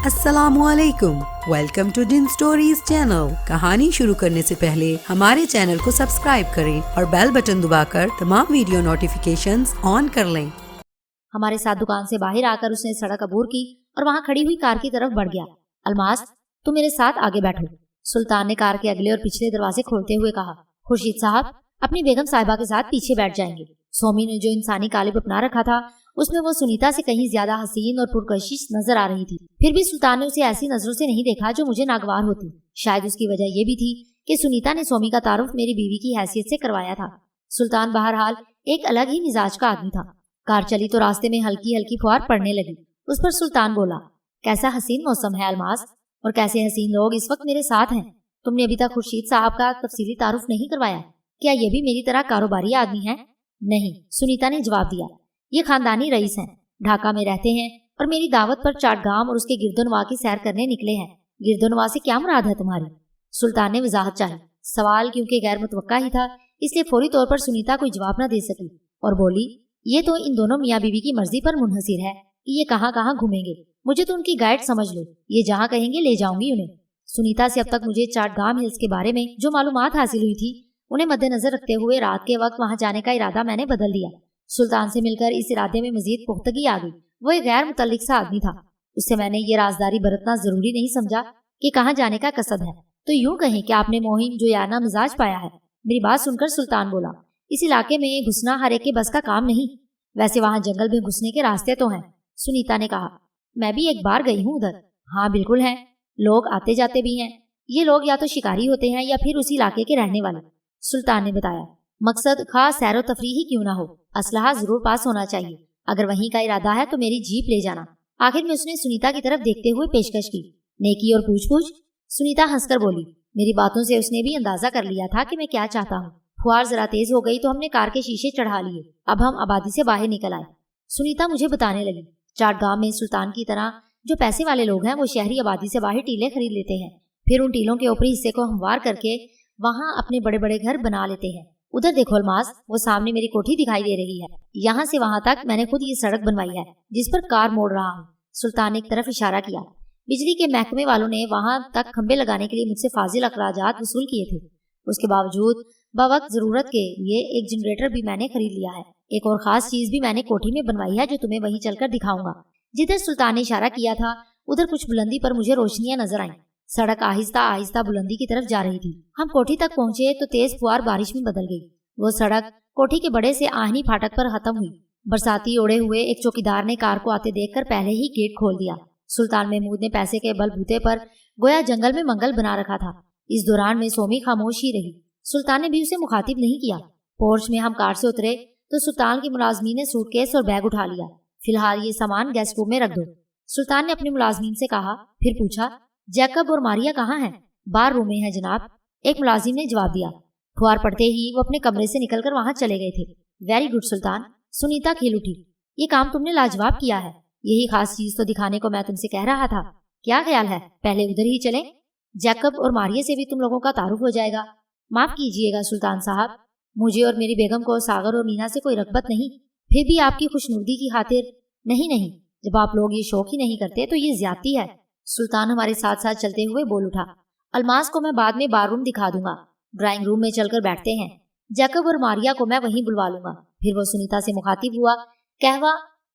अस्सलामु अलैकुम, welcome to डिन स्टोरीज चैनल। कहानी शुरू करने से पहले हमारे चैनल को सब्सक्राइब करें और बेल बटन दबाकर तमाम वीडियो नोटिफिकेशंस ऑन कर लें। हमारे साथ दुकान से बाहर आकर उसने सड़क अबूर की और वहाँ खड़ी हुई कार की तरफ बढ़ गया। अलमास, तुम मेरे साथ आगे बैठो। सुल्तान ने कार के अगले और पिछले दरवाजे खोलते हुए कहा। खुर्शीद साहब अपनी बेगम साहिबा के साथ पीछे बैठ जाएंगे। सोमी ने जो इंसानी कालिब अपना रखा था उसमें वो सुनीता से कहीं ज्यादा हसीन और पुरकशिश नजर आ रही थी। फिर भी सुल्तान ने उसे ऐसी नजरों से नहीं देखा जो मुझे नागवार होती। शायद उसकी वजह ये भी थी कि सुनीता ने सोमी का तारुफ मेरी बीवी की हैसियत से करवाया था। सुल्तान बहरहाल एक अलग ही मिजाज का आदमी था। कार चली तो रास्ते में हल्की हल्की फुहार पड़ने लगी। उस पर सुल्तान बोला, कैसा हसीन मौसम है अलमास, और कैसे हसीन लोग इस वक्त मेरे साथ हैं। तुमने अभी तक खुर्शीद साहब का तफसीली तारुफ नहीं करवाया। क्या ये भी मेरी तरह कारोबारी आदमी है? नहीं, सुनीता ने जवाब दिया। ये खानदानी रईस हैं, ढाका में रहते हैं और मेरी दावत पर चाटगाम और उसके गिरदोनवा की सैर करने निकले हैं। गिरदोनवा से क्या मुराद है तुम्हारी? सुल्तान ने वजाहत चाही। सवाल क्योंकि गैर मुतवक्का ही था, इसलिए फौरी तौर पर सुनीता कोई जवाब न दे सकी और बोली, ये तो इन दोनों मियाँ बीवी की मर्जी पर मुनहसिर है कि ये कहाँ कहाँ घूमेंगे। मुझे तो उनकी गाइड समझ लो, ये जहाँ कहेंगे ले जाऊंगी उन्हें। सुनीता से अब तक मुझे चाटगाम हिल्स के बारे में जो मालूमात हासिल हुई थी उन्हें मद्देनजर रखते हुए रात के वक्त वहाँ जाने का इरादा मैंने बदल दिया। सुल्तान से मिलकर इस इरादे में मजीद पुख्तगी आ गई। वो एक गैर मुतल्लिक सा आदमी था। उससे मैंने ये राजदारी बरतना जरूरी नहीं समझा कि कहाँ जाने का कसद है। तो यूं कहें कि आपने मोहिन जो याना मिजाज पाया है। मेरी बात सुनकर सुल्तान बोला, इस इलाके में घुसना हर एक के बस का काम नहीं। वैसे वहाँ जंगल में घुसने के रास्ते तो हैं। सुनीता ने कहा, मैं भी एक बार गई हूँ उधर। हाँ बिल्कुल है, लोग आते जाते भी हैं। ये लोग या तो शिकारी होते हैं या फिर उसी इलाके के रहने वाले। सुल्तान ने बताया, मकसद खास सैरो तफरी ही क्यों ना हो, असलहा जरूर पास होना चाहिए। अगर वहीं का इरादा है तो मेरी जीप ले जाना। आखिर में उसने सुनीता की तरफ देखते हुए पेशकश की। नेकी और पूछ-पूछ। सुनीता हंसकर बोली, मेरी बातों से उसने भी अंदाजा कर लिया था कि मैं क्या चाहता हूँ। फुहार जरा तेज हो गई तो हमने कार के शीशे चढ़ा लिए। अब हम आबादी से बाहर निकल आए। सुनीता मुझे बताने लगी, चाटगांव में सुल्तान की तरह जो पैसे वाले लोग हैं वो शहरी आबादी से बाहर टीले खरीद लेते हैं, फिर उन टीलों के ऊपरी हिस्से को हमवार करके वहाँ अपने बड़े बड़े घर बना लेते हैं। उधर देखो अलमास, वो सामने मेरी कोठी दिखाई दे रही है। यहाँ से वहाँ तक मैंने खुद ये सड़क बनवाई है जिस पर कार मोड़ रहा हूँ। सुल्तान ने एक तरफ इशारा किया। बिजली के महकमे वालों ने वहाँ तक खंबे लगाने के लिए मुझसे फाजिल अखराजात वसूल किए थे। उसके बावजूद बवक्त जरूरत के लिए एक जनरेटर भी मैंने खरीद लिया है। एक और खास चीज भी मैंने कोठी में बनवाई है जो तुम्हें वहीं चलकर दिखाऊंगा। जिधर सुल्तान ने इशारा किया था उधर कुछ बुलंदी पर मुझे रोशनियां नजर आईं। सड़क आहिस्ता आहिस्ता बुलंदी की तरफ जा रही थी। हम कोठी तक पहुंचे तो तेज फुहार बारिश में बदल गई। वो सड़क कोठी के बड़े से आहनी फाटक पर खत्म हुई। बरसाती ओढ़े हुए एक चौकीदार ने कार को आते देखकर पहले ही गेट खोल दिया। सुल्तान महमूद ने पैसे के बलबूते पर गोया जंगल में मंगल बना रखा था। इस दौरान में सोमी खामोश ही रही। सुल्तान ने भी उसे मुखातिब नहीं किया। पोर्च में हम कार से उतरे तो सुल्तान की मुलाजमीन ने सूटकेस और बैग उठा लिया। फिलहाल ये सामान गेस्ट रूम में रख दो। सुल्तान ने अपनी मुलाजमीन से कहा। फिर पूछा, जैकब और मारिया कहाँ हैं? बार रूम में है जनाब, एक मुलाजिम ने जवाब दिया। फुहार पड़ते ही वो अपने कमरे से निकलकर वहाँ चले गए थे। वेरी गुड सुल्तान, सुनीता खिल उठी। ये काम तुमने लाजवाब किया है। यही खास चीज तो दिखाने को मैं तुमसे कह रहा था। क्या ख्याल है, पहले उधर ही चले? जैकब और मारिया से भी तुम लोगों का तारुफ हो जाएगा। माफ कीजिएगा सुल्तान साहब, मुझे और मेरी बेगम को सागर और मीना से कोई रगबत नहीं। फिर भी आपकी खुशनुदी की खातिर। नहीं, जब आप लोग ये शौक ही नहीं करते तो ये ज्यादती है। सुल्तान हमारे साथ साथ चलते हुए बोल उठा। अलमास को मैं बाद में बार रूम दिखा दूंगा। ड्राइंग रूम में चलकर बैठते हैं। जैकब और मारिया को मैं वहीं बुलवा लूंगा। फिर वो सुनीता से मुखातिब हुआ, कहवा?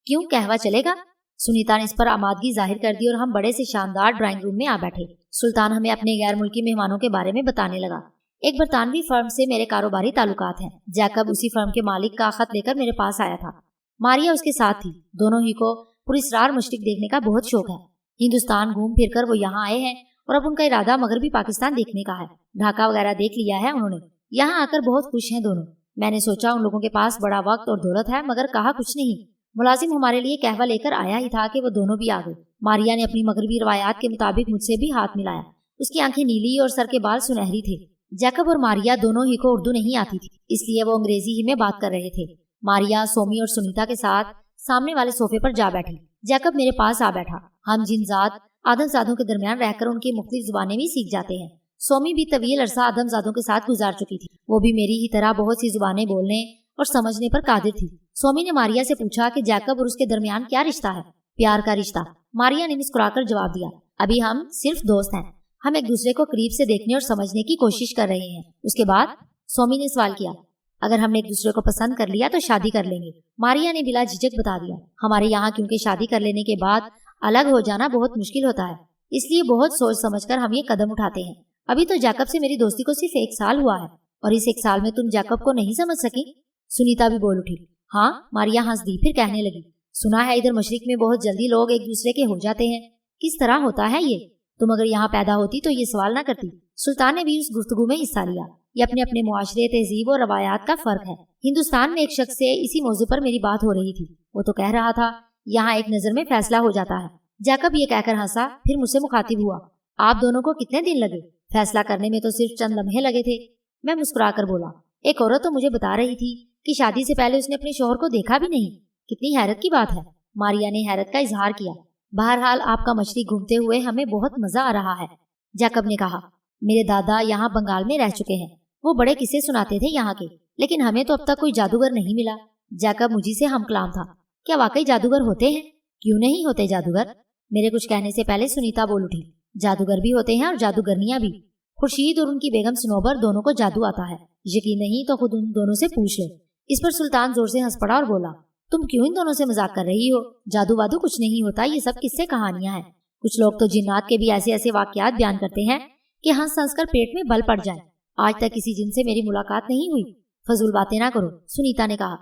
क्यों कहवा चलेगा? सुनीता ने इस पर आमादगी जाहिर कर दी और हम बड़े से शानदार ड्राइंग रूम में आ बैठे। सुल्तान हमें अपने गैर मुल्की मेहमानों के बारे में बताने लगा। एक बरतानवी फर्म से मेरे कारोबारी ताल्लुकात हैं। जैकब उसी फर्म के मालिक का खत लेकर मेरे पास आया था। मारिया उसके साथ थी। दोनों ही को पुरस्रार मशरिक देखने का बहुत शौक है। हिंदुस्तान घूम फिर कर वो यहाँ आए हैं और अब उनका इरादा मगरबी पाकिस्तान देखने का है। ढाका वगैरह देख लिया है उन्होंने। यहाँ आकर बहुत खुश हैं दोनों। मैंने सोचा उन लोगों के पास बड़ा वक्त और दौलत है, मगर कहा कुछ नहीं। मुलाजिम हमारे लिए कहवा लेकर आया ही था कि वो दोनों भी आ गए। मारिया ने अपनी मगरबी रवायात के मुताबिक मुझसे भी हाथ मिलाया। उसकी आंखें नीली और सर के बाल सुनहरी थे। जैकब और मारिया दोनों ही को उर्दू नहीं आती थी, इसलिए वो अंग्रेजी ही में बात कर रहे थे। मारिया सोमी और सुनीता के साथ सामने वाले सोफे पर जा बैठी। जैकब मेरे पास आ बैठा। हम जिनजात आदमजादों के दरमियान रहकर उनकी मुख्तलिफ जुबानें भी सीख जाते हैं। सोमी भी तवील अरसा आदमजादों के साथ गुजार चुकी थी। वो भी मेरी ही तरह बहुत सी जुबानें बोलने और समझने पर कादिर थी। सोमी ने मारिया से पूछा कि जैकब और उसके दरमियान क्या रिश्ता है। प्यार का रिश्ता, मारिया ने मुस्कुराकर जवाब दिया। अभी हम सिर्फ दोस्त हैं। हम एक दूसरे को करीब से देखने और समझने की कोशिश कर रहे हैं। उसके बाद? सोमी ने सवाल किया। अगर हमने एक दूसरे को पसंद कर लिया तो शादी कर लेंगे, मारिया ने बिला झिझक बता दिया। हमारे यहाँ क्योंकि शादी कर लेने के बाद अलग हो जाना बहुत मुश्किल होता है, इसलिए बहुत सोच समझकर हम ये कदम उठाते हैं। अभी तो जैकब से मेरी दोस्ती को सिर्फ 1 साल हुआ है और इस 1 साल में तुम जैकब को नहीं समझ सकी? सुनीता भी बोल उठी। हाँ, मारिया हंस दी, फिर कहने लगी, सुना है इधर मशरिक में बहुत जल्दी लोग एक दूसरे के हो जाते हैं। किस तरह होता है ये? तुम अगर यहाँ पैदा होती तो ये सवाल ना करती। सुल्तान ने भी उस गुफ्तगू में हिस्सा लिया। ये अपने अपने मुआशरे, तहजीब और रवायात का फर्क है। हिंदुस्तान में एक शख्स से इसी मौजू पर मेरी बात हो रही थी। वो तो कह रहा था यहाँ एक नजर में फैसला हो जाता है। जैकब ये कहकर हंसा, फिर मुझसे मुखातिब हुआ। आप दोनों को कितने दिन लगे? फैसला करने में तो सिर्फ चंद लम्हे लगे थे। मैं मुस्कुराकर बोला। एक औरत तो मुझे बता रही थी कि शादी से पहले उसने अपने शौहर को देखा भी नहीं। कितनी हैरत की बात है। मारिया ने हैरत का इजहार किया। बहरहाल आपका मछली घूमते हुए हमें बहुत मजा आ रहा है, जैकब ने कहा। मेरे दादा यहाँ बंगाल में रह चुके हैं। वो बड़े किस्से सुनाते थे यहाँ के, लेकिन हमें तो अब तक कोई जादूगर नहीं मिला। जैकब मुझी से हम कलाम था। क्या वाकई जादूगर होते हैं? क्यों नहीं होते जादूगर? मेरे कुछ कहने से पहले सुनीता बोल उठी। जादूगर भी होते हैं और जादूगरनियां भी। खुर्शीद और उनकी बेगम सनोबर दोनों को जादू आता है। यकीन नहीं तो खुद उन दोनों से पूछ लो। इस पर सुल्तान जोर से हंस पड़ा और बोला, तुम क्यों इन दोनों से मजाक कर रही हो? जादू वादू कुछ नहीं होता, ये सब किस्से कहानियां हैं। कुछ लोग तो जिन्नात के भी ऐसे ऐसे वाकयात बयान करते हैं कि हंस हंस कर पेट में बल पड़ जाए। आज तक किसी जिन से मेरी मुलाकात नहीं हुई। फजूल बातें ना करो, सुनीता ने कहा।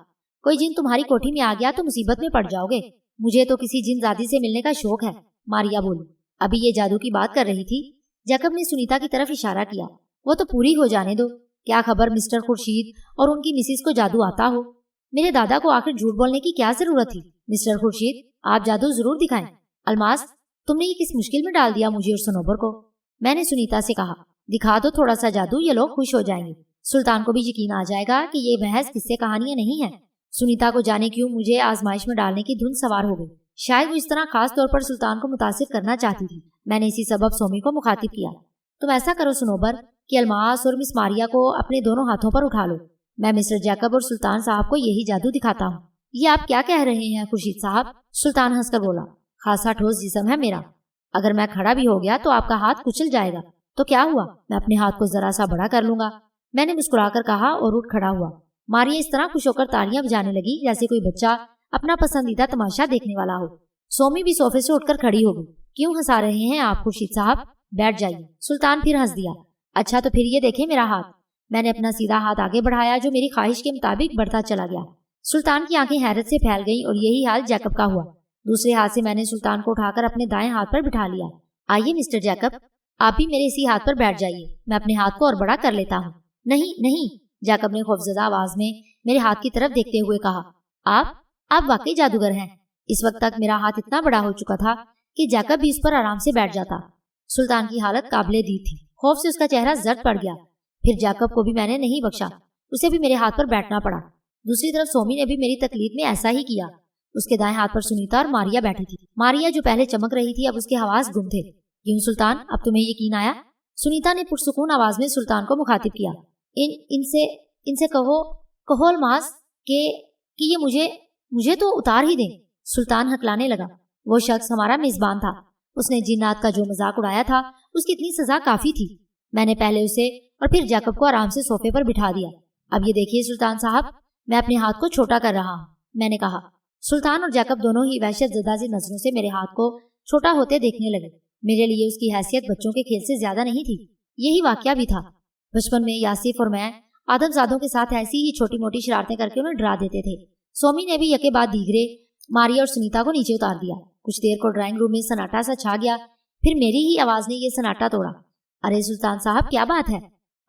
कोई जिन तुम्हारी कोठी में आ गया तो मुसीबत में पड़ जाओगे। मुझे तो किसी जिन जादी से मिलने का शौक है, मारिया बोली। अभी ये जादू की बात कर रही थी। जैकब ने सुनीता की तरफ इशारा किया। वो तो पूरी हो जाने दो। क्या खबर मिस्टर खुर्शीद और उनकी मिसिस को जादू आता हो? मेरे दादा को आखिर झूठ बोलने की क्या जरूरत थी? मिस्टर खुर्शीद, आप जादू जरूर दिखाएं। अलमास, तुमने ये किस मुश्किल में डाल दिया मुझे और सनोबर को? मैंने सुनीता से कहा, दिखा दो थोड़ा सा जादू, ये लोग खुश हो जाएंगे। सुल्तान को भी यकीन आ जाएगा कि ये महज किस्से कहानियां नहीं है। सुनीता को जाने क्यों मुझे आजमाइश में डालने की धुन सवार हो गई। शायद वो इस तरह खास तौर पर सुल्तान को मुतासिर करना चाहती थी। मैंने इसी सबब सोमी को मुखातिब किया। तुम ऐसा करो सनोबर कि अलमास और मिस मारिया को अपने दोनों हाथों पर उठा लो। मैं मिस्टर जैकब और सुल्तान साहब को यही जादू दिखाता हूँ। ये आप क्या कह रहे हैं खुर्शीद साहब? सुल्तान हंसकर बोला। खासा ठोस जिस्म है मेरा। अगर मैं खड़ा भी हो गया तो आपका हाथ कुचल जाएगा। तो क्या हुआ, मैं अपने हाथ को जरा सा बड़ा कर लूंगा। मैंने मुस्कुराकर कहा और उठ खड़ा हुआ। मारिया इस तरह खुश होकर तालियां बजाने लगी जैसे कोई बच्चा अपना पसंदीदा तमाशा देखने वाला हो। सोमी भी सोफे से उठकर खड़ी हो गई। क्यों हंसा रहे हैं आप खुर्शीद साहब? बैठ जाइए। सुल्तान फिर हंस दिया। अच्छा तो फिर ये देखें मेरा हाथ। मैंने अपना सीधा हाथ आगे बढ़ाया जो मेरी ख्वाहिश के मुताबिक बढ़ता चला गया। सुल्तान की आंखें हैरत से फैल गईं और यही हाल जैकब का हुआ। दूसरे हाथ से मैंने सुल्तान को उठाकर अपने दाएं हाथ पर बिठा लिया। आइए मिस्टर जैकब, आप भी मेरे इसी हाथ पर बैठ जाइए। मैं अपने हाथ को और बड़ा कर लेता हूँ। नहीं नहीं, जैकब ने खौफजदा आवाज में मेरे हाथ की तरफ देखते हुए कहा। आप वाकई जादूगर हैं। इस वक्त तक मेरा हाथ इतना बड़ा हो चुका था कि जैकब भी उस पर आराम से बैठ जाता। सुल्तान की हालत काबिले दीद थी। खौफ से उसका चेहरा जर्द पड़ गया। फिर जैकब को भी मैंने नहीं बख्शा। उसे भी मेरे हाथ पर बैठना पड़ा। दूसरी तरफ सोमी ने भी मेरी तकलीफ में ऐसा ही किया। उसके दाएं हाथ पर सुनीता और मारिया बैठी थी। मारिया जो पहले चमक रही थी अब उसके हवास गुम थे। क्यों सुल्तान, अब तुम्हें यकीन आया? सुनीता ने पुरसुकून आवाज में सुल्तान को मुखातिब किया। इनसे कहो अलमास कि ये मुझे तो उतार ही दें। सुल्तान हकलाने लगा। वो शख्स हमारा मेजबान था। उसने जिन्नात का जो मजाक उड़ाया था उसकी इतनी सजा काफी थी। मैंने पहले उसे और फिर जैकब को आराम से सोफे पर बिठा दिया। अब ये देखिए सुल्तान साहब, मैं अपने हाथ को छोटा कर रहा हूँ, मैंने कहा। सुल्तान और जैकब दोनों ही वहशत ज़दा सी नजरों से मेरे हाथ को छोटा होते देखने लगे। मेरे लिए उसकी हैसियत बच्चों के खेल से ज्यादा नहीं थी। यही वाकया भी था। बचपन में यासिफ और मैं आदमजादों के साथ ऐसी ही छोटी मोटी शरारतें करके उन्हें डरा देते थे। सोमी ने भी यके बाद दीगरे मारिया और सुनीता को नीचे उतार दिया। कुछ देर को ड्राइंग रूम में सन्नाटा सा छा गया। फिर मेरी ही आवाज ने यह सन्नाटा तोड़ा। अरे सुल्तान साहब, क्या बात है?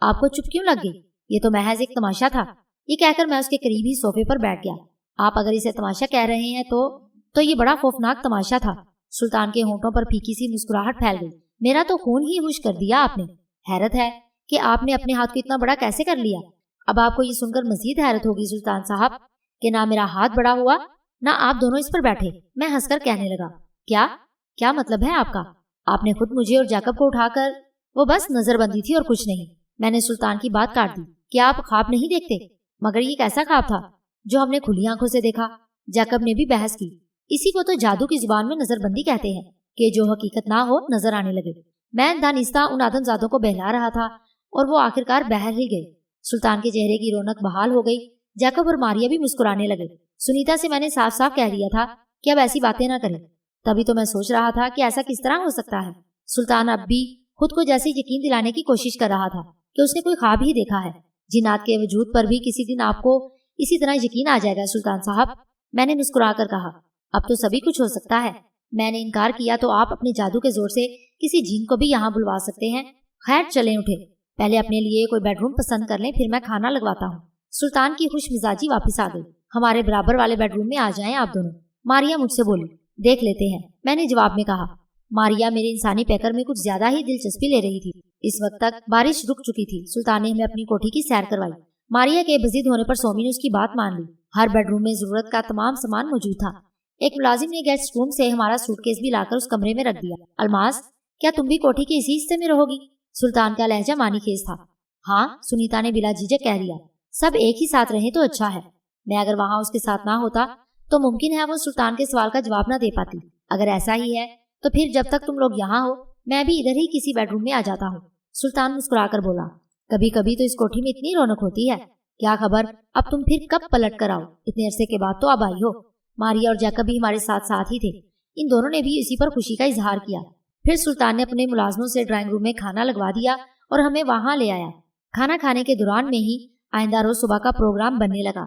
आपको चुप क्यों लग गई? ये तो महज एक तमाशा था। ये कहकर मैं उसके करीब ही सोफे पर बैठ गया। आप अगर इसे तमाशा कह रहे हैं तो ये बड़ा खौफनाक तमाशा था। सुल्तान के होंठों पर फीकी सी मुस्कुराहट फैल गई। मेरा तो खून ही हुश कर दिया आपने। हैरत है कि आपने अपने हाथ को इतना बड़ा कैसे कर लिया। अब आपको ये सुनकर मजीद हैरत होगी सुल्तान साहब कि ना मेरा हाथ बड़ा हुआ ना आप दोनों इस पर बैठे। मैं हंसकर कहने लगा, क्या मतलब है आपका? आपने खुद मुझे और जैकब को उठाकर, वो बस नजरबंदी थी और कुछ नहीं। मैंने सुल्तान की बात काट दी। क्या आप ख्वाब नहीं देखते? मगर ये कैसा ख्वाब था जो हमने खुली आंखों से देखा? जैकब ने भी बहस की। इसी को तो जादू की जुबान में नजरबंदी कहते हैं कि जो हकीकत ना हो नजर आने लगे। मैं दानिस्ता उन आदमजादों को बहला रहा था और वो आखिरकार बहर ही गए। सुल्तान के चेहरे की रौनक बहाल हो गई। जैकब और मारिया भी मुस्कुराने लगे। सुनीता से मैंने साफ साफ कह दिया था कि अब ऐसी बातें ना करें। तभी तो मैं सोच रहा था कि ऐसा किस तरह हो सकता है। सुल्तान अब भी खुद को जैसे यकीन दिलाने की कोशिश कर रहा था कि उसने कोई ख्वाब ही देखा है। जिन्नात के वजूद पर भी किसी दिन आपको इसी तरह यकीन आ जाएगा सुल्तान साहब, मैंने मुस्कुरा कर कहा। अब तो सभी कुछ हो सकता है। मैंने इनकार किया तो आप अपने जादू के जोर से किसी जिन को भी यहाँ बुलवा सकते हैं। खैर चलें उठे, पहले अपने लिए कोई बेडरूम पसंद कर लें, फिर मैं खाना लगवाता हूँ। सुल्तान की खुश मिजाजी वापिस आ गई। हमारे बराबर वाले बेडरूम में आ जाएं आप दोनों, मारिया मुझसे बोली। देख लेते हैं, मैंने जवाब में कहा। मारिया मेरे इंसानी पैकर में कुछ ज्यादा ही दिलचस्पी ले रही थी। इस वक्त तक बारिश रुक चुकी थी। सुल्तान ने हमें अपनी कोठी की सैर करवाई। मारिया के बजीद होने पर सोमी ने उसकी बात मान ली। हर बेडरूम में जरूरत का तमाम सामान मौजूद था। एक मुलाजिम ने गेस्ट रूम से हमारा सूटकेस भी लाकर उस कमरे में रख दिया। अलमास, क्या तुम भी कोठी के इसी हिस्से में रहोगी? सुल्तान का लहजा मानीखेज था। हाँ, सुनीता ने बिला झिझक कह दिया। सब एक ही साथ रहे तो अच्छा है। मैं अगर वहाँ उसके साथ ना होता तो मुमकिन है वो सुल्तान के सवाल का जवाब न दे पाती। अगर ऐसा ही है तो फिर जब तक तुम लोग यहाँ हो मैं भी इधर ही किसी बेडरूम में आ जाता हूँ। सुल्तान मुस्कुराकर बोला। कभी कभी तो इस कोठी में इतनी रौनक होती है, क्या खबर अब तुम फिर कब पलट कर आओ। इतने अरसे के बाद तो अब आई हो। मारिया और जैकब भी हमारे साथ साथ ही थे। इन दोनों ने भी इसी पर खुशी का इजहार किया। फिर सुल्तान ने अपने मुलाजमों से ड्राइंग रूम में खाना लगवा दिया और हमें वहाँ ले आया। खाना खाने के दौरान में ही आइंदा रोज सुबह का प्रोग्राम बनने लगा।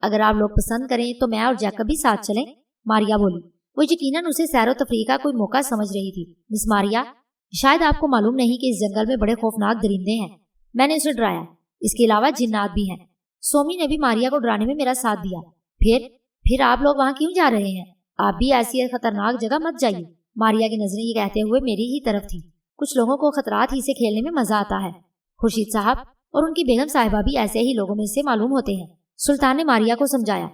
अगर आप लोग पसंद करें तो मैं और जैकब भी साथ चलें, मारिया बोली। वो यकीनन उसे सैरो तफरीह का कोई मौका समझ रही थी। मिस मारिया, शायद आपको मालूम नहीं कि इस जंगल में बड़े खौफनाक दरिंदे हैं। मैंने उसे डराया। इसके अलावा जिन्नात भी हैं। सोमी ने भी मारिया को डराने में मेरा साथ दिया। फिर आप लोग वहाँ क्यों जा रहे हैं? आप भी ऐसी खतरनाक जगह मत जाइए। मारिया की नजरें ये कहते हुए मेरी ही तरफ थी। कुछ लोगों को खतरात ही से खेलने में मजा आता है। खुर्शीद साहब और उनकी बेगम साहिबा भी ऐसे ही लोगों में से मालूम होते हैं। सुल्तान ने मारिया को समझाया।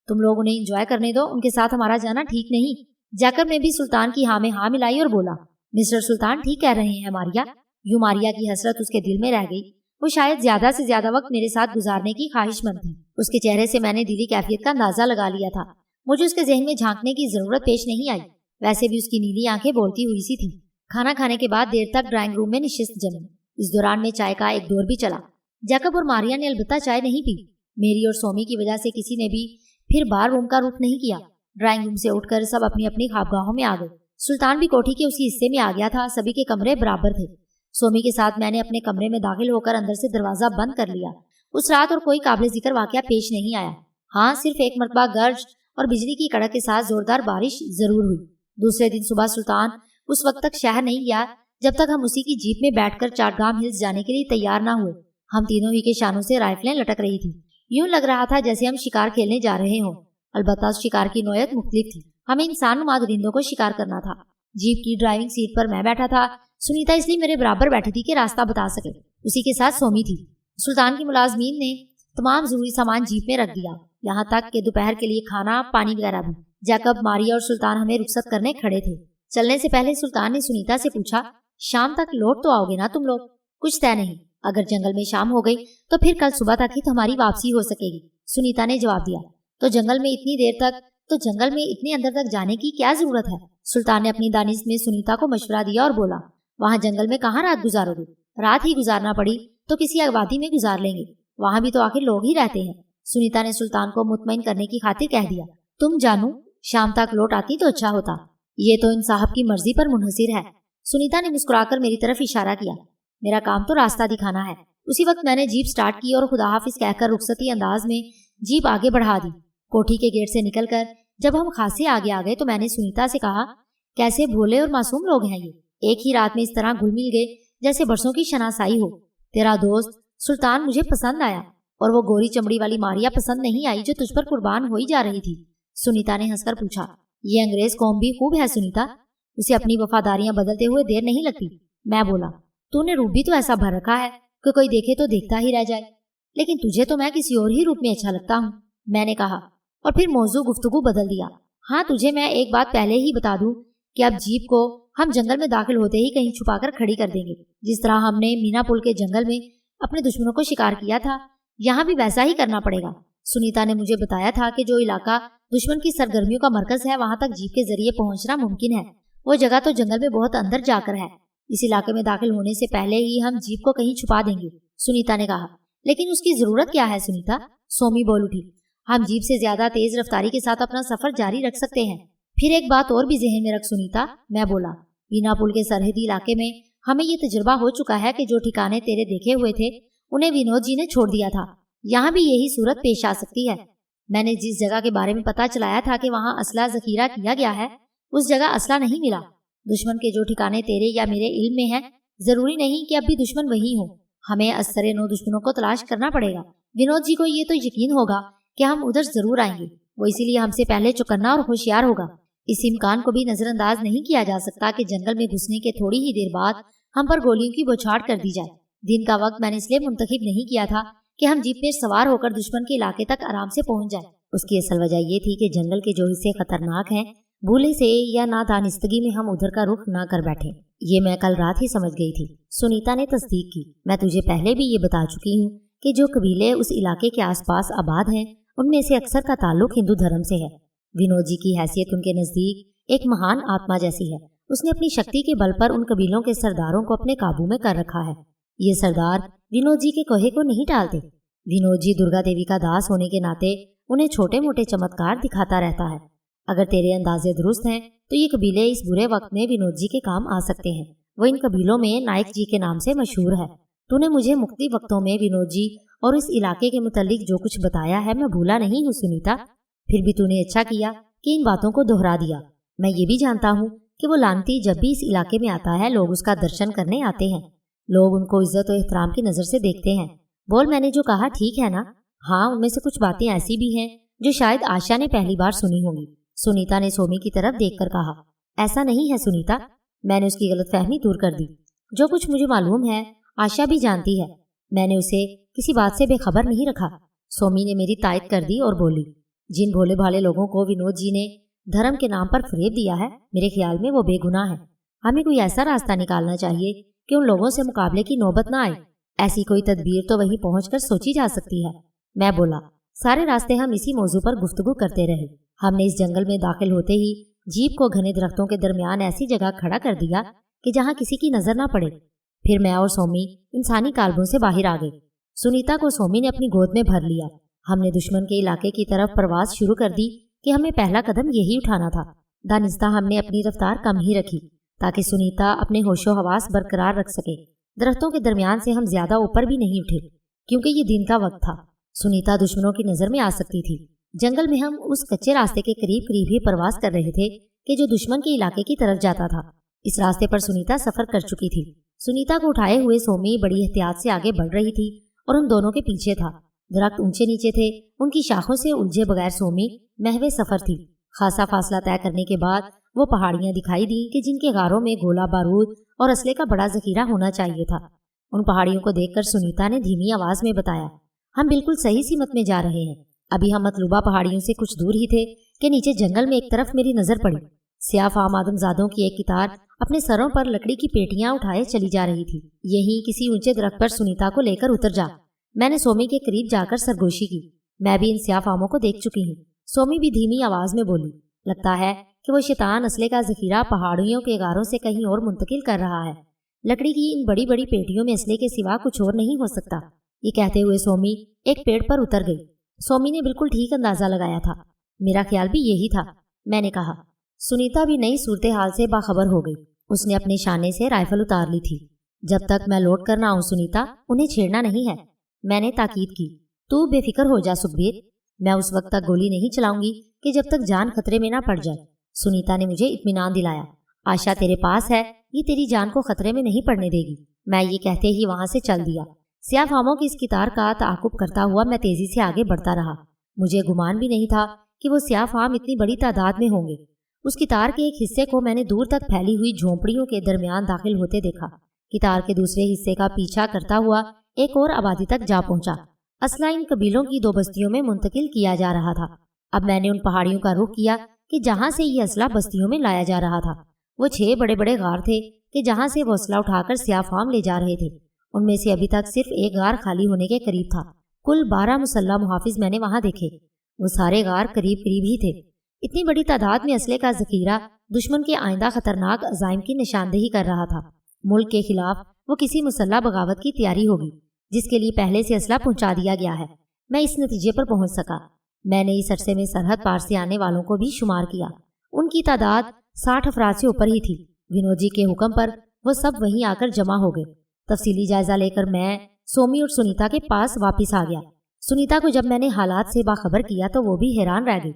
तुम लोग उन्हें एंजॉय करने दो, उनके साथ हमारा जाना ठीक नहीं। जैकब ने भी सुल्तान की हाँ में हाँ मिलाई और बोला, मिस्टर सुल्तान ठीक कह रहे हैं मारिया। यूं मारिया की हसरत उसके दिल में रह गई। वो शायद ज्यादा से ज्यादा वक्त मेरे साथ गुजारने की ख्वाहिशमंद थी। उसके चेहरे से मैंने दिली कैफियत का अंदाजा लगा लिया था। मुझे उसके जहन में झांकने की जरूरत पेश नहीं आई। वैसे भी उसकी नीली आंखें बोलती हुई सी थी। खाना खाने के बाद देर तक ड्राइंग रूम में निशिस्त जमी। इस दौरान में चाय का एक दौर भी चला। जैकब और मारिया ने अलबत्ता चाय नहीं पी। मेरी और सोमी की वजह से किसी ने भी फिर बार रूम का रुख नहीं किया। ड्राइंग रूम से उठकर सब अपनी अपनी खाबगाहों में आ गए। सुल्तान भी कोठी के उसी हिस्से में आ गया था। सभी के कमरे बराबर थे। सोमी के साथ मैंने अपने कमरे में दाखिल होकर अंदर से दरवाजा बंद कर लिया। उस रात और कोई काबिल जिक्र वाकया पेश नहीं आया। हाँ, सिर्फ एक मरतबा गर्ज और बिजली की कड़क के साथ जोरदार बारिश जरूर हुई। दूसरे दिन सुबह सुल्तान उस वक्त तक शहर नहीं गया जब तक हम उसी की जीप में बैठकर चाटगाम हिल्स जाने के लिए तैयार ना हुए। हम तीनों ही के शानों से राइफलें लटक रही थी। यूं लग रहा था जैसे हम शिकार खेलने जा रहे हों। अलबत्ता शिकार की नौयत मुख्तलिफ थी। हमें इंसान नुमा दरिंदों को शिकार करना था। जीप की ड्राइविंग सीट पर मैं बैठा था। सुनीता इसलिए मेरे बराबर बैठी थी कि रास्ता बता सके। उसी के साथ सोमी थी। सुल्तान की मुलाजमीन ने तमाम जरूरी सामान जीप में रख दिया, यहाँ तक कि दोपहर के लिए खाना पानी वगैरह भी। जैकब, मारिया और सुल्तान हमें रुखसत करने खड़े थे। चलने से पहले सुल्तान ने सुनीता से पूछा, शाम तक लौट तो आओगे ना तुम लोग? कुछ तय नहीं। अगर जंगल में शाम हो गई तो फिर कल सुबह तक ही तुम्हारी वापसी हो सकेगी, सुनीता ने जवाब दिया। तो जंगल में इतनी अंदर तक जाने की क्या जरूरत है? सुल्तान ने अपनी दानिश में सुनीता को मशवरा दिया और बोला, वहाँ जंगल में कहाँ रात गुजारोगे? रात ही गुजारना पड़ी तो किसी आबादी में गुजार लेंगे, वहाँ भी तो आखिर लोग ही रहते हैं। सुनीता ने सुल्तान को मुतमईन करने की खातिर कह दिया। तुम जानू, शाम तक लौट आती तो अच्छा होता। ये तो इन साहब की मर्जी पर मुनहसिर है। सुनीता ने मुस्कुराकर मेरी तरफ इशारा किया। मेरा काम तो रास्ता दिखाना है। उसी वक्त मैंने जीप स्टार्ट की और खुदा हाफिज कहकर रुखसती अंदाज में जीप आगे बढ़ा दी। कोठी के गेट से निकलकर जब हम खासे आगे आ गए तो मैंने सुनीता से कहा, कैसे भोले और मासूम लोग हैं ये, एक ही रात में इस तरह घुल मिल गए जैसे बरसों की शनासाई हो। तेरा दोस्त सुल्तान मुझे पसंद आया और वो गोरी चमड़ी वाली मारिया पसंद नहीं आई जो तुझ पर कुर्बान हो ही जा रही थी। सुनीता ने हंसकर पूछा, ये अंग्रेज कौम भी खूब है सुनीता, उसे अपनी वफादारियां बदलते हुए देर नहीं लगती। मैं बोला, तूने रूप भी तो ऐसा भर रखा है कि कोई देखे तो देखता ही रह जाए, लेकिन तुझे तो मैं किसी और ही रूप में अच्छा लगता हूँ, मैंने कहा और फिर मौजू गुफ्तगू बदल दिया। हाँ, तुझे मैं एक बात पहले ही बता दूं कि अब जीप को हम जंगल में दाखिल होते ही कहीं छुपाकर खड़ी कर देंगे। जिस तरह हमने मीनापुल के जंगल में अपने दुश्मनों को शिकार किया था, यहाँ भी वैसा ही करना पड़ेगा। सुनीता ने मुझे बताया था कि जो इलाका दुश्मन की सरगर्मियों का मरकज है वहां तक जीप के जरिए पहुंचना मुमकिन है। वो जगह तो जंगल में बहुत अंदर जाकर है। इस इलाके में दाखिल होने से पहले ही हम जीप को कहीं छुपा देंगे, सुनीता ने कहा। लेकिन उसकी जरूरत क्या है सुनीता? सोमी बोल उठी। हम जीप से ज्यादा तेज रफ्तारी के साथ अपना सफर जारी रख सकते हैं। फिर एक बात और भी जहन में रख सुनीता, मैं बोला। बिना पुल के सरहदी इलाके में हमें ये तजुर्बा हो चुका है कि जो ठिकाने तेरे देखे हुए थे उन्हें विनोद जी ने छोड़ दिया था। यहाँ भी यही सूरत पेश आ सकती है। मैंने जिस जगह के बारे में पता चलाया था कि वहाँ असला जखीरा किया गया है, उस जगह असला नहीं मिला। दुश्मन के जो ठिकाने तेरे या मेरे इल्म में है, जरूरी नहीं कि अब भी दुश्मन वही हो। हमें असरे नो दुश्मनों को तलाश करना पड़ेगा। विनोद जी को ये तो यकीन होगा कि हम उधर जरूर आएंगे। वो इसीलिए हमसे पहले चौकन्ना और होशियार होगा। इस इम्कान को भी नजरअंदाज नहीं किया जा सकता कि जंगल में घुसने के थोड़ी ही देर बाद हम पर गोलियों की बौछार कर दी जाए। दिन का वक्त मैंने इसलिए मुंतखब नहीं किया था कि हम जीप में सवार होकर दुश्मन के इलाके तक आराम से पहुंच जाए। उसकी असल वजह ये थी कि जंगल के जो हिस्से खतरनाक हैं, भूले से या नादानिस्तगी में हम उधर का रुख ना कर बैठे। ये मैं कल रात ही समझ गई थी। सुनीता ने तस्दीक की। मैं तुझे पहले भी ये बता चुकी हूँ कि जो कबीले उस इलाके के आसपास आबाद हैं, उनमें से अक्सर का ताल्लुक हिंदू धर्म से है। विनोद जी की हैसियत उनके नजदीक एक महान आत्मा जैसी है। उसने अपनी शक्ति के बल पर उन कबीलों के सरदारों को अपने काबू में कर रखा है। ये सरदार विनोद जी के कोहे को नहीं टालते। विनोद जी दुर्गा देवी का दास होने के नाते उन्हें छोटे मोटे चमत्कार दिखाता रहता है। अगर तेरे अंदाजे दुरुस्त हैं तो ये कबीले इस बुरे वक्त में विनोद जी के काम आ सकते हैं। वो इन कबीलों में नायक जी के नाम से मशहूर है। तूने मुझे मुख्तलिफ वक्तों में विनोद जी और इस इलाके के मुतालिक जो कुछ बताया है मैं भूला नहीं हूँ सुनीता। फिर भी तूने अच्छा किया कि इन बातों को दोहरा दिया। मैं ये भी जानता हूँ कि वो लानती जब भी इस इलाके में आता है लोग उसका दर्शन करने आते हैं। लोग उनको इज्जत और एहतराम की नजर से देखते हैं। बोल, मैंने जो कहा ठीक है ना? हाँ, उनमें से कुछ बातें ऐसी भी हैं जो शायद आशा ने पहली बार सुनी होंगी। सुनीता ने सोमी की तरफ देखकर कहा। ऐसा नहीं है सुनीता, मैंने उसकी गलतफहमी दूर कर दी। जो कुछ मुझे मालूम है आशा भी जानती है। मैंने उसे किसी बात से बेखबर नहीं रखा। सोमी ने मेरी तायद कर दी और बोली, जिन भोले भाले लोगों को विनोद जी ने धर्म के नाम पर फरेब दिया है, मेरे ख्याल में वो बेगुनाह है। हमें कोई ऐसा रास्ता निकालना चाहिए कि उन लोगों से मुकाबले की नौबत ना आए। ऐसी कोई तदबीर तो वहीं पहुंचकर सोची जा सकती है। मैं बोला। सारे रास्ते हम इसी मौजू पर गुफ्तगू करते रहे। हमने इस जंगल में दाखिल होते ही जीप को घने दरख्तों के दरमियान ऐसी जगह खड़ा कर दिया कि जहाँ किसी की नजर ना पड़े। फिर मैं और सोमी इंसानी काल्बों से बाहर आ गए। सुनीता को सोमी ने अपनी गोद में भर लिया। हमने दुश्मन के इलाके की तरफ परवाज शुरू कर दी कि हमें पहला कदम यही उठाना था। दानिस्ता हमने अपनी रफ्तार कम ही रखी ताकि सुनीता अपने होशो हवास बरकरार रख सके। दरख्तों के दरमियान से हम ज्यादा ऊपर भी नहीं उठे क्योंकि ये दिन का वक्त था। सुनीता दुश्मनों की नजर में आ सकती थी। जंगल में हम उस कच्चे रास्ते के करीब करीब ही प्रवास कर रहे थे कि जो दुश्मन के इलाके की तरफ जाता था। इस रास्ते पर सुनीता सफर कर चुकी थी। सुनीता को उठाए हुए सोमी बड़ी एहतियात से आगे बढ़ रही थी और उन दोनों के पीछे था। दरख्त ऊंचे नीचे थे, उनकी शाखों से उलझे बगैर सोमी महवे सफर थी। खासा फासला तय करने के बाद वो पहाड़ियां दिखाई दी कि जिनके गारों में गोला बारूद और असले का बड़ा जखीरा होना चाहिए था। उन पहाड़ियों को देखकर सुनीता ने धीमी आवाज में बताया, हम बिल्कुल सही सीमत में जा रहे हैं। अभी हम मतलूबा पहाड़ियों से कुछ दूर ही थे कि नीचे जंगल में एक तरफ मेरी नजर पड़ी। स्याह फाम आदमजादों की एक कितार अपने सरों पर लकड़ी की पेटियां उठाए चली जा रही थी। यहीं किसी ऊंचे दरख्त पर सुनीता को लेकर उतर जा। मैंने सोमी के करीब जाकर सरगोशी की। मैं भी इन स्याह फामों को देख चुकी हूँ। सोमी भी धीमी आवाज में बोली, लगता है कि वो शैतान असले का जखीरा पहाड़ियों के गारों से कहीं और मुंतकिल कर रहा है। लकड़ी की इन बड़ी बड़ी पेटियों में असले के सिवा कुछ और नहीं हो सकता। ये कहते हुए सोमी एक पेड़ पर उतर गई। सोमी ने बिल्कुल ठीक अंदाजा लगाया था। मेरा ख्याल भी यही था, मैंने कहा। सुनीता भी नई सूरत हाल से बाखबर हो गई। उसने अपने शाने से राइफल उतार ली थी। जब तक मैं लौट कर ना आऊं सुनीता, उन्हें छेड़ना नहीं है, मैंने ताकीद की। तू बेफिक्र हो जा सुखबीर, मैं उस वक्त तक गोली नहीं चलाऊंगी कि जब तक जान खतरे में ना पड़ जाए। सुनीता ने मुझे इत्मीनान दिलाया। आशा तेरे पास है, ये तेरी जान को खतरे में नहीं पड़ने देगी। मैं ये कहते ही वहां से चल दिया। स्याह फामों की इस कितार का ताकुब करता हुआ मैं तेजी से आगे बढ़ता रहा। मुझे गुमान भी नहीं था कि वो स्याह फाम इतनी बड़ी तादाद में होंगे। उस कितार के एक हिस्से को मैंने दूर तक फैली हुई झोंपड़ियों के दरमियान दाखिल होते देखा। कितार के दूसरे हिस्से का पीछा करता हुआ एक और आबादी तक जा पहुंचा। असला इन कबीलों की 2 बस्तियों में मुंतकिल किया जा रहा था। अब मैंने उन पहाड़ियों का रुख किया कि जहां से ये असला बस्तियों में लाया जा रहा था। वो 6 बड़े बड़े गार थे कि जहां से वो असला उठाकर स्याह फाम ले जा रहे थे। उनमें से अभी तक सिर्फ एक गार खाली होने के करीब था। कुल 12 मुसल्लह मुहाफिज मैंने वहां देखे। वो सारे गार करीब करीब ही थे। इतनी बड़ी तादाद में असले का जखीरा दुश्मन के आइंदा खतरनाक अजाइम की निशानदेही कर रहा था। मुल्क के खिलाफ वो किसी मुसल्लह बगावत की तैयारी होगी जिसके लिए पहले से असला पहुंचा दिया गया है। मैं इस नतीजे पर पहुंच सका। मैंने इस अरसे में सरहद पार से आने वालों को भी शुमार किया। उनकी तादाद 60 अफराद से ऊपर ही थी। विनोद जी के हुक्म पर वो सब वहीं आकर जमा हो गए। तफसीली जायजा लेकर मैं सोमी और सुनीता के पास वापस आ गया। सुनीता को जब मैंने हालात से बाखबर किया तो वो भी हैरान रह गई।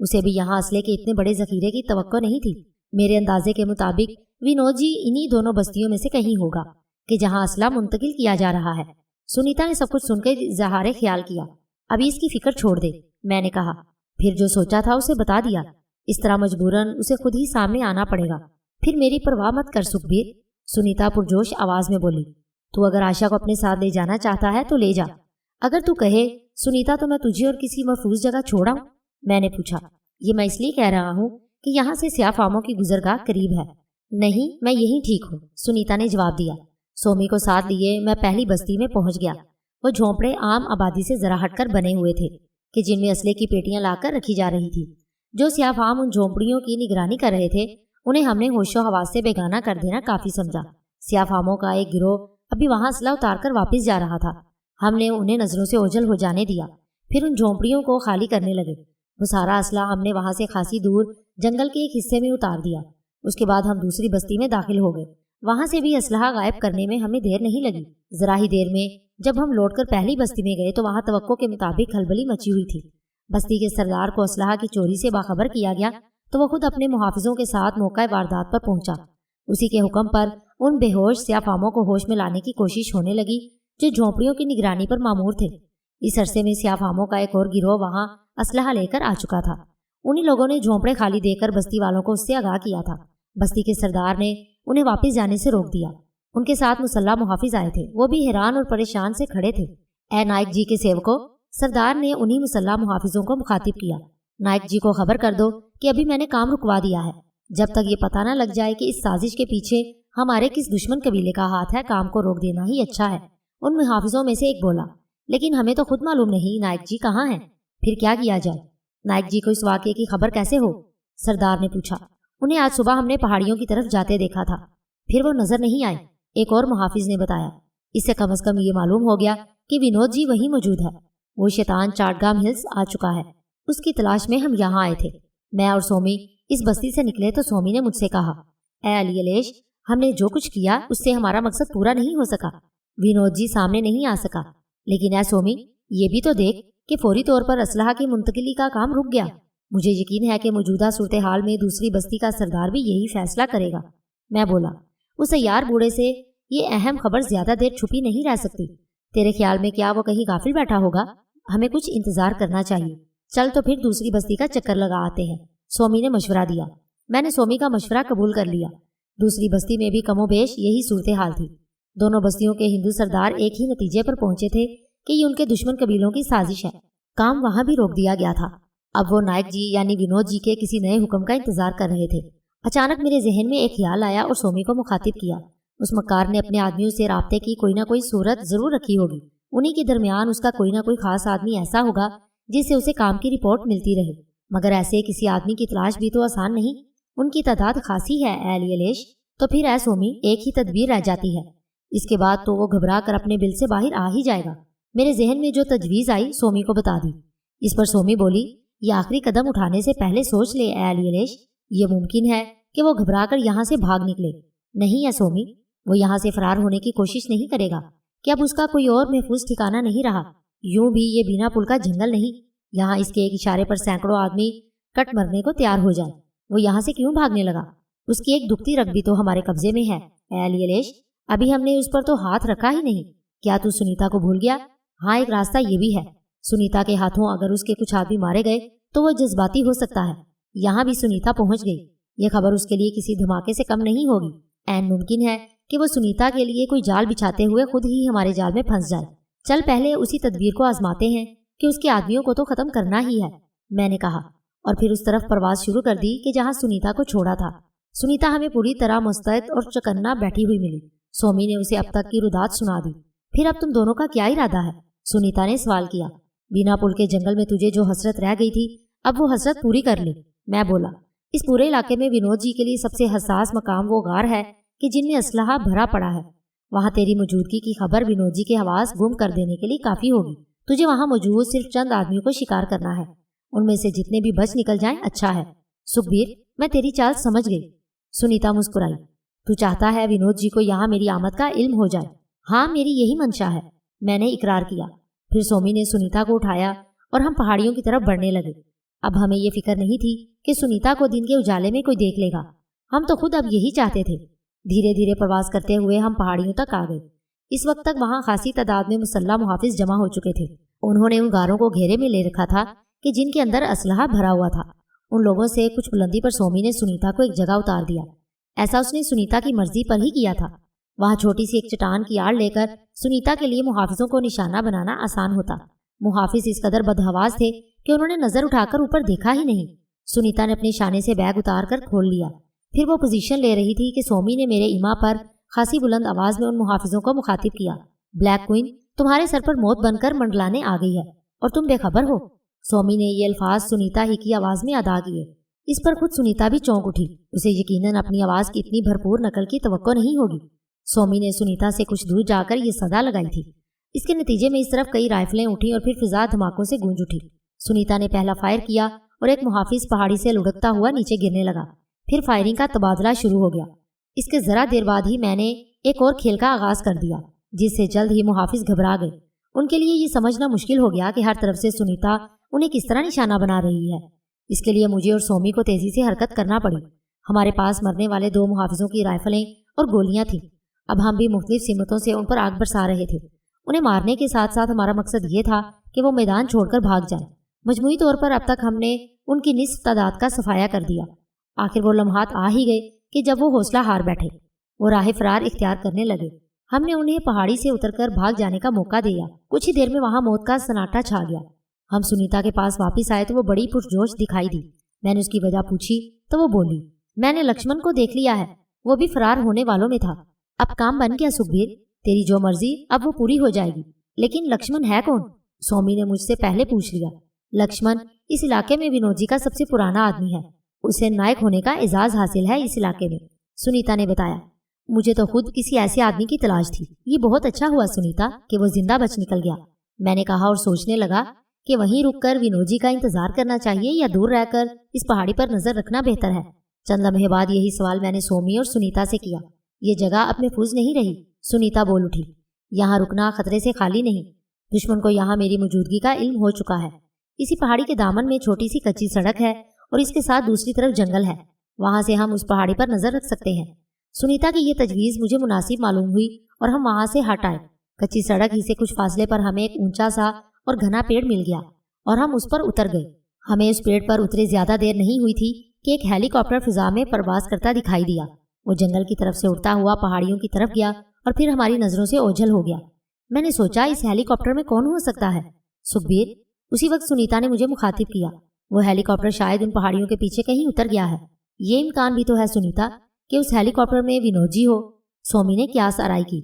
उसे भी यहाँ असले के इतने बड़े जखीरे की तवक्को नहीं थी। मेरे अंदाजे के मुताबिक विनोद जी इन्हीं दोनों बस्तियों में से कहीं होगा कि जहाँ असला मुंतकिल किया जा रहा है। सुनीता ने सब कुछ सुनकर इज़हारे ख्याल किया। अभी इसकी फिक्र छोड़ दे, मैंने कहा। फिर जो सोचा था उसे बता दिया। इस तरह मजबूरन उसे खुद ही सामने आना पड़ेगा। फिर मेरी परवाह मत कर सुखबीर, सुनीता पुरजोश आवाज में बोली। तू अगर आशा को अपने साथ ले जाना चाहता है तो ले जा। अगर तू कहे सुनीता तो मैं तुझे और किसी महफूज जगह छोड़ आऊं, मैंने पूछा। ये मैं इसलिए कह रहा हूँ कि यहाँ से स्याह फामों की गुजरगाह करीब है। नहीं, मैं यहीं ठीक हूँ, सुनीता ने जवाब दिया। सोमी को साथ लिए मैं पहली बस्ती में पहुंच गया। वो झोंपड़े आम आबादी से जरा हटकर बने हुए थे कि जिनमें असले की पेटियां लाकर रखी जा रही थी। जो स्याह फाम उन झोंपड़ियों की निगरानी कर रहे थे उन्हें हमने होशो हवास से बेगाना कर देना काफी समझा। स्याह फामों का एक गिरोह अभी वहां असला उतार कर वापिस जा रहा था। हमने उन्हें नजरों से ओझल हो जाने दिया। फिर उन झोंपड़ियों को खाली करने लगे। वो सारा असला हमने वहां से खासी दूर जंगल के एक हिस्से में उतार दिया। उसके बाद हम दूसरी बस्ती में दाखिल हो गए। वहां से भी असलहा गायब करने में हमें देर नहीं लगी। जरा ही देर में जब हम लौटकर पहली बस्ती में गए तो वहां तवक्को के मुताबिक खलबली मची हुई थी। बस्ती के सरदार को असलहा की चोरी से बाखबर किया गया तो वो खुद अपने मुहाफिजों के साथ मौका वारदात पर पहुंचा। उसी के हुक्म पर उन बेहोश स्याह फामों को होश में लाने की कोशिश होने लगी जो झोंपड़ियों की निगरानी पर मामूर थे। इस अरसे में स्याह फामों का एक और गिरोह वहां असलहा लेकर आ चुका था। उन्हीं लोगों ने झोंपड़े खाली देकर बस्ती वालों को उससे आगाह किया था। बस्ती के सरदार ने उन्हें वापस जाने से रोक दिया। उनके साथ मुसल्लह मुहाफिज आए थे। वो भी हैरान और परेशान से खड़े थे। ए नायक जी के सेवकों, सरदार ने उन्हीं मुसल्लह मुहाफिजों को मुखातिब किया। नायक जी को खबर कर दो कि अभी मैंने काम रुकवा दिया है। जब तक ये पता न लग जाए कि इस साजिश के पीछे हमारे किस दुश्मन कबीले का हाथ है, काम को रोक देना ही अच्छा है। उन मुहाफिजों में से एक बोला, लेकिन हमें तो खुद मालूम नहीं नायक जी कहाँ हैं, फिर क्या किया जाए? नायक जी को इस वाक़े की खबर कैसे हो? सरदार ने पूछा। उन्हें आज सुबह हमने पहाड़ियों की तरफ जाते देखा था, फिर वो नजर नहीं आए, एक और मुहाफिज ने बताया। इससे कम से कम ये मालूम हो गया कि विनोद जी वहीं मौजूद है। वो शैतान चाटगाम हिल्स आ चुका है। उसकी तलाश में हम यहाँ आए थे। मैं और सोमी इस बस्ती से निकले तो सोमी ने मुझसे कहा, ए अली अलेश, हमने जो कुछ किया उससे हमारा मकसद पूरा नहीं हो सका। विनोद जी सामने नहीं आ सका, लेकिन ए सोमी, ये भी तो देख कि फौरी तौर पर असलहा की मुंतकिली का काम रुक गया। मुझे यकीन है कि मौजूदा सूरत हाल में दूसरी बस्ती का सरदार भी यही फैसला करेगा। मैं बोला, उस सयार बूढ़े से ये अहम खबर ज्यादा देर छुपी नहीं रह सकती। तेरे ख्याल में क्या वो कहीं गाफिल बैठा होगा? हमें कुछ इंतजार करना चाहिए। चल तो फिर दूसरी बस्ती का चक्कर लगा आते हैं, सोमी ने मशवरा दिया। मैंने सोमी का मशवरा कबूल कर लिया। दूसरी बस्ती में भी कमोबेश यही सूरत हाल थी। दोनों बस्तियों के हिंदू सरदार एक ही नतीजे पर पहुंचे थे कि ये उनके दुश्मन कबीलों की साजिश है। काम वहां भी रोक दिया गया था। अब वो नायक जी यानी विनोद जी के किसी नए हुक्म का इंतजार कर रहे थे। अचानक मेरे जहन में एक ख्याल आया और सोमी को मुखातिब किया। उस मक्कार ने अपने आदमियों से राब्ते की कोई ना कोई सूरत जरूर रखी होगी। उन्हीं के दरमियान उसका कोई ना कोई खास आदमी ऐसा होगा जिससे उसे काम की रिपोर्ट मिलती रहे। मगर ऐसे किसी आदमी की तलाश भी तो आसान नहीं। उनकी तादाद खासी है अली अलेश। तो फिर ऐ सोमी, एक ही तदबीर रह जाती है। इसके बाद तो वो घबरा कर अपने बिल से बाहर आ ही जाएगा। मेरे जहन में जो तजवीज़ आई सोमी को बता दी। इस पर सोमी बोली, ये आखिरी कदम उठाने से पहले सोच ले अली अलेश, ये मुमकिन है कि वो घबरा कर यहाँ से भाग निकले। नहीं है सोमी, वो यहाँ से फरार होने की कोशिश नहीं करेगा कि अब उसका कोई और महफूज ठिकाना नहीं रहा। यूं भी ये बिना पुल का जंगल नहीं, यहाँ इसके एक इशारे पर सैकड़ों आदमी कट मरने को तैयार हो जाए। वो यहाँ से क्यों भागने लगा? उसकी एक दुखती रग भी तो हमारे कब्जे में है अली अलेश। अभी हमने उस पर तो हाथ रखा ही नहीं। क्या तू सुनीता को भूल गया? हाँ, एक रास्ता ये भी है। सुनीता के हाथों अगर उसके कुछ आदमी मारे गए तो वो जज्बाती हो सकता है। यहाँ भी सुनीता पहुंच गई। ये खबर उसके लिए किसी धमाके से कम नहीं होगी। ऐन मुमकिन है कि वो सुनीता के लिए कोई जाल बिछाते हुए खुद ही हमारे जाल में फंस जाए। चल पहले उसी तदबीर को आजमाते हैं कि उसके आदमियों को तो खत्म करना ही है, मैंने कहा। और फिर उस तरफ परवाज शुरू कर दी कि जहाँ सुनीता को छोड़ा था। सुनीता हमें पूरी तरह मुस्तैद और चकन्ना बैठी हुई मिली। सोमी ने उसे अब तक की रुदात सुना दी। फिर अब तुम दोनों का क्या इरादा है? सुनीता ने सवाल किया। बिना पुल के जंगल में तुझे जो हसरत रह गई थी, अब वो हसरत पूरी कर ले। मैं बोला, इस पूरे इलाके में विनोद जी के लिए सबसे हसास मकाम वो गार है कि जिनमें असलहा भरा पड़ा है। वहाँ तेरी मौजूदगी की खबर विनोद जी के हवास गुम कर देने के लिए काफी होगी। तुझे वहाँ मौजूद सिर्फ चंद आदमियों को शिकार करना है, उनमें से जितने भी बच निकल जाएं अच्छा है। सुखबीर, मैं तेरी चाल समझ गई। सुनीता मुस्कुराई। तू चाहता है विनोद जी को यहाँ मेरी आमद का इल्म हो जाए? हाँ, मेरी यही मंशा है, मैंने इकरार किया। फिर सोमी ने सुनीता को उठाया और हम पहाड़ियों की तरफ बढ़ने लगे। अब हमें ये फिक्र नहीं थी कि सुनीता को दिन के उजाले में कोई देख लेगा। हम तो खुद अब यही चाहते थे। धीरे धीरे प्रवास करते हुए हम पहाड़ियों तक आ गए। इस वक्त तक वहाँ खासी तादाद में मुसल्ला मुहाफिज जमा हो चुके थे। उन्होंने उन गारों को घेरे में ले रखा था कि जिनके अंदर असलहा भरा हुआ था। उन लोगों से कुछ बुलंदी पर सोमी ने सुनीता को एक जगह उतार दिया। ऐसा उसने सुनीता की मर्जी पर ही किया था। वहाँ छोटी सी एक चट्टान की आड़ लेकर सुनीता के लिए मुहाफिजों को निशाना बनाना आसान होता। मुहाफिज इस कदर बदहवास थे कि उन्होंने नजर उठाकर ऊपर देखा ही नहीं। सुनीता ने अपने शाने से बैग उतार कर खोल लिया। फिर वो पोजीशन ले रही थी कि सोमी ने मेरे इमा पर खासी बुलंद आवाज में उन मुहाफिजों को मुखातिब किया। ब्लैक क्वीन, तुम्हारे सर पर मौत बनकर मंडलाने आ गई है और तुम बेखबर हो। सोमी ने ये अल्फाज सुनीता ही की आवाज में अदा किए। इस पर खुद सुनीता भी चौंक उठी। उसे यकीनन अपनी आवाज की इतनी भरपूर नकल की तवक्को नहीं होगी। सोमी ने सुनीता से कुछ दूर जाकर ये सदा लगाई थी। इसके नतीजे में इस तरफ कई राइफलें उठी और फिर फिजा धमाकों से गूंज उठी। सुनीता ने पहला फायर किया और एक मुहाफिज पहाड़ी से लुढ़कता हुआ नीचे गिरने लगा। फिर फायरिंग का तबादला शुरू हो गया। इसके जरा देर बाद ही मैंने एक और खेल का आगाज कर दिया, जिससे जल्द ही मुहाफिज घबरा गए। उनके लिए ये समझना मुश्किल हो गया कि हर तरफ से सुनीता उन्हें किस तरह निशाना बना रही है। इसके लिए मुझे और सोमी को तेजी से हरकत करना पड़ी। हमारे पास मरने वाले 2 मुहाफिजों की राइफलें और गोलियां थीं। अब हम भी मुख्तलिफ सिमतों से उन पर आग बरसा रहे थे। उन्हें मारने के साथ साथ हमारा मकसद ये था कि वो मैदान छोड़कर भाग जाए। मजमूई तौर पर अब तक हमने उनकी निस्फ तादाद का सफाया कर दिया। आखिर वो लम्हात आ ही गए कि जब वो हौसला हार बैठे। वो राह फरार इख्तियार करने लगे। हमने उन्हें पहाड़ी से उतरकर भाग जाने का मौका दिया। कुछ ही देर में वहां मौत का सन्नाटा छा गया। हम सुनीता के पास वापस आए तो वो बड़ी पुरजोश दिखाई दी। मैंने उसकी वजह पूछी तो वो बोली, मैंने लक्ष्मण को देख लिया है, वो भी फरार होने वालों में था। अब काम बन गया सुखबीर, तेरी जो मर्जी अब वो पूरी हो जाएगी। लेकिन लक्ष्मण है कौन? सोमी ने मुझसे पहले पूछ लिया। लक्ष्मण इस इलाके में विनोद जी का सबसे पुराना आदमी है। उसे नायक होने का एजाज हासिल है इस इलाके में, सुनीता ने बताया। मुझे तो खुद किसी ऐसे आदमी की तलाश थी। ये बहुत अच्छा हुआ सुनीता कि वो जिंदा बच निकल गया, मैंने कहा और सोचने लगा कि वहीं रुककर विनोद जी का इंतजार करना चाहिए या दूर रहकर इस पहाड़ी पर नजर रखना बेहतर है। चंद लम्हे बाद यही सवाल मैंने सोमी और सुनीता से किया। ये जगह अब महफूज नहीं रही, सुनीता बोल उठी। यहाँ रुकना खतरे से खाली नहीं। दुश्मन को यहाँ मेरी मौजूदगी का इल्म हो चुका है। इसी पहाड़ी के दामन में छोटी सी कच्ची सड़क है और इसके साथ दूसरी तरफ जंगल है। वहां से हम उस पहाड़ी पर नजर रख सकते हैं। सुनीता की ये तजवीज मुझे मुनासिब मालूम हुई और हम वहां से हट आए। कच्ची सड़क ही से कुछ फासले पर हमें एक ऊंचा सा और घना पेड़ मिल गया और हम उस पर उतर गए। हमें उस पेड़ पर उतरे ज्यादा देर नहीं हुई थी कि एक हेलीकॉप्टर फिजा में परवास करता दिखाई दिया। वो जंगल की तरफ से उड़ता हुआ पहाड़ियों की तरफ गया और फिर हमारी नजरों से ओझल हो गया। मैंने सोचा इस हेलीकॉप्टर में कौन हो सकता है? सुखबीर, उसी वक्त सुनीता ने मुझे मुखातिब किया। वो हेलीकॉप्टर शायद उन पहाड़ियों के पीछे कहीं उतर गया है। ये इम्कान भी तो है सुनीता कि उस हेलीकॉप्टर में विनोद जी हो। सोमी ने क्या सराई की।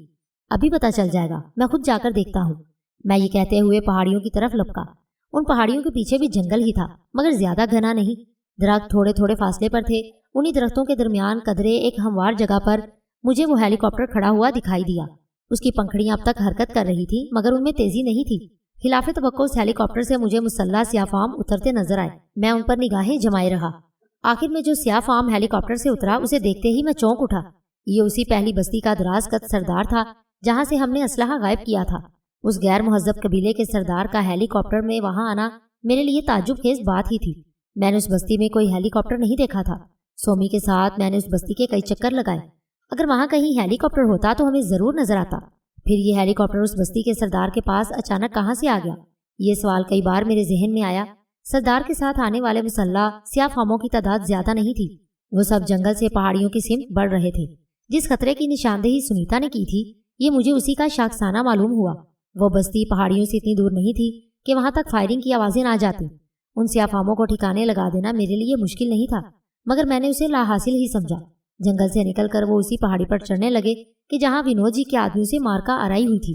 अभी पता चल जाएगा, मैं खुद जाकर देखता हूँ। मैं ये कहते हुए पहाड़ियों की तरफ लपका। उन पहाड़ियों के पीछे भी जंगल ही था, मगर ज्यादा घना नहीं। दरख्त थोड़े थोड़े फासले पर थे। उन्हीं दरख्तों के दरमियान कदरे एक हमवार जगह पर मुझे वो हेलीकॉप्टर खड़ा हुआ दिखाई दिया। उसकी पंखड़ियां अब तक हरकत कर रही थी, मगर उनमें तेजी नहीं थी। खिलाफे तवक्को उस हेलीकॉप्टर से मुझे मुसल्ला स्याफाम उतरते नजर आए। मैं उन पर निगाहें जमाए रहा। आखिर में जो स्याफाम हेलीकॉप्टर से उतरा उसे देखते ही मैं चौंक उठा। ये उसी पहली बस्ती का दराज कद सरदार था जहाँ से हमने असलहा गायब किया था। उस गैर मुहज्जब कबीले के सरदार का हेलीकॉप्टर में वहां आना मेरे लिए ताज्जुब खेज बात ही थी। मैंने उस बस्ती में कोई हेलीकॉप्टर नहीं देखा था। सोमी के साथ मैंने उस बस्ती के कई चक्कर लगाए। अगर वहां कहीं हेलीकॉप्टर होता तो हमें जरूर नजर आता। फिर ये हेलीकॉप्टर उस बस्ती के सरदार के पास अचानक कहाँ से आ गया? ये सवाल कई बार मेरे जहन में आया। सरदार के साथ आने वाले मुसल्ला स्याफामों की तादाद ज्यादा नहीं थी। वो सब जंगल से पहाड़ियों की सिमत बढ़ रहे थे। जिस खतरे की निशानदेही सुनीता ने की थी, ये मुझे उसी का शाखसाना मालूम हुआ। वो बस्ती पहाड़ियों से इतनी दूर नहीं थी कि वहां तक फायरिंग की आवाजें ना जाती। उन स्याफामों को ठिकाने लगा देना मेरे लिए मुश्किल नहीं था, मगर मैंने उसे लाहासिल ही समझा। जंगल से निकलकर वो उसी पहाड़ी पर चढ़ने लगे कि जहां विनोद जी के आदमियों से मारका आराई हुई थी।